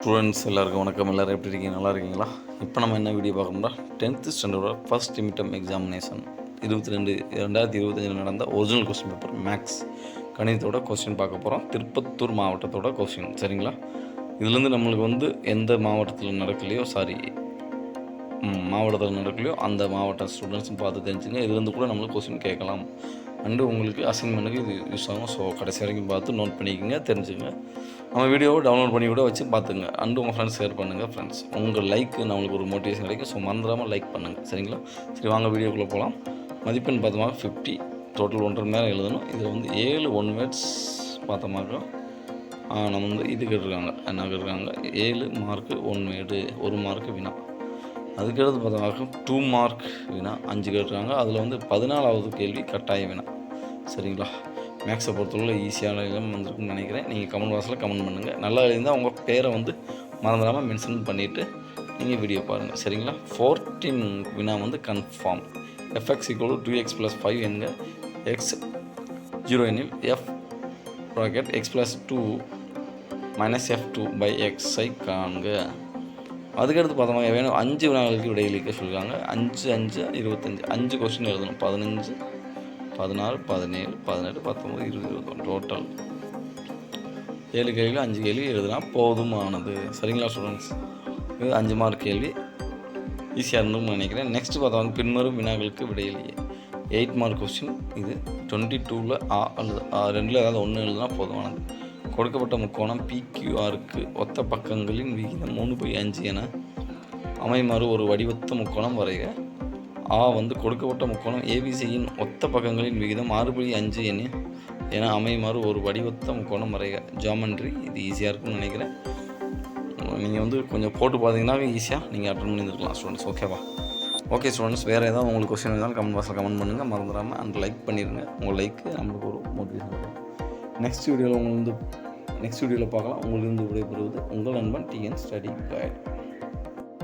Students எல்லாருக்கும் வணக்கம். எல்லோரும் எப்படி இருக்கீங்க? நல்லா இருக்கீங்களா? இப்போ நம்ம என்ன வீடியோ பார்க்கணும்னா 10th ஸ்டாண்டர்டோட ஃபர்ஸ்ட் மிட்டம் எக்ஸாமினேஷன் 2025 நடந்த ஒரிஜினல் கொஸ்டின் பேப்பர் மேக்ஸ் கணிதத்தோட கொஸ்டின் பார்க்க போகிறோம். திருப்பத்தூர் மாவட்டத்தோட கொஸ்டின், சரிங்களா? இதுலேருந்து நம்மளுக்கு எந்த மாவட்டத்தில் நடக்கலையோ அந்த மாவட்ட ஸ்டூடெண்ட்ஸும் பார்த்து தெரிஞ்சுங்க. இதுலேருந்து கூட நம்மளுக்கு கொஸ்டின் கேட்கலாம். அண்டு உங்களுக்கு அசைன்மெண்ட்டுக்கு இது யூஸ் ஆகும். ஸோ கடைசி வரைக்கும் பார்த்து நோட் பண்ணிக்கோங்க, தெரிஞ்சுங்க. நம்ம வீடியோவை டவுன்லோட் பண்ணி கூட வச்சு பார்த்துங்க. அண்டு உங்கள் ஃப்ரெண்ட்ஸ் ஷேர் பண்ணுங்கள். ஃப்ரெண்ட்ஸ், உங்கள் லைக் நம்மளுக்கு ஒரு மோட்டிவேஷன் கிடைக்கும். ஸோ மறந்துடாமல் லைக் பண்ணுங்கள், சரிங்களா? சரி, வாங்க வீடியோக்குள்ளே போகலாம். மதிப்பெண் பார்த்தோமா 50, டோட்டல் 1.5 மணி நேரம் எழுதணும். இதில் 7 ஒன் வேர்ட்ஸ் பார்த்தோமாக்கா நம்ம இது கேட்டிருக்காங்க. என்ன கேட்டிருக்காங்க? 7 மார்க்கு 1 வேர்டு, 1 மார்க்கு வினா. அதுக்கடுத்து பார்த்தோம்னாக்க 2 மார்க் வினா 5 கேட்டிருக்காங்க. அதில் 14வது கேள்வி கட்டாய வினா, சரிங்களா? மேக்ஸை பொறுத்தவரை ஈஸியான இடம் வந்திருக்குன்னு நினைக்கிறேன். நீங்கள் கமெண்ட் பாக்ஸில் கமெண்ட் பண்ணுங்கள். நல்லா இருந்தால் உங்கள் பேரை மறந்துடாமல் மென்ஷன் பண்ணிவிட்டு நீங்கள் வீடியோ பாருங்கள், சரிங்களா? 14 வினா கன்ஃபார்ம். fx = 2x + 5 என்க. x 0 எனில் f ப்ராக்கெட் x + 2 - f2/x ஐ காண்க. அதுக்கடுத்து பார்த்தோம்னா வேணும் 5 வினாக்களுக்கு விடையளிக்க சொல்லியிருக்காங்க. 5 5 25 5 கொஸ்டின் எழுதணும். 15 16 17 18 19 20 21 டோட்டல் 7 கேள்வி 5 கேள்வி எழுதலாம், போதுமானது, சரிங்களா ஸ்டூடெண்ட்ஸ்? இது 5 மார்க் கேள்வி, ஈஸியாக இருந்துன்னு நினைக்கிறேன். நெக்ஸ்ட் பார்த்தோம் பின்வரும் வினாக்களுக்கு விடையிலேயே 8 மார்க் கொஸ்டின். இது 22ல் அல்லது 2ல் ஏதாவது ஒன்று எழுதுனா போதுமானது. கொடுக்கப்பட்ட முக்கோணம் PQRக்கு ஒத்த பக்கங்களின் விகிதம் 3/5 என அமைமாறு ஒரு வடிவத்த முக்கோணம் வரைக. கொடுக்கப்பட்ட முக்கோணம் ABCயின் ஒத்த பக்கங்களின் விகிதம் 6/5 என அமைமாறு ஒரு வடிவத்த முக்கோணம் வரைக. ஜாமெண்ட்ரி, இது ஈஸியாக இருக்கும்னு நினைக்கிறேன். நீங்கள் கொஞ்சம் போட்டு பார்த்தீங்கன்னா ஈஸியாக நீங்கள் அட்டன் பண்ணியிருக்கலாம் ஸ்டூடெண்ட்ஸ். ஓகேவா? ஓகே ஸ்டூடெண்ட்ஸ், வேறு ஏதாவது உங்களுக்கு கொஸ்டின் இருந்தாலும் கமெண்ட் பாக்ஸில் கமெண்ட் பண்ணுங்கள். மறந்துடாமல் அண்ட் லைக் பண்ணிடுங்க. உங்கள் லைக்கு நம்மளுக்கு ஒரு மோட்டிவேஷன் வரும். நெக்ஸ்ட் வீடியோவில் பார்க்கலாம். உங்களுக்கு விடைபெறுவது உங்கள் நண்பன் TN ஸ்டடி கைட்.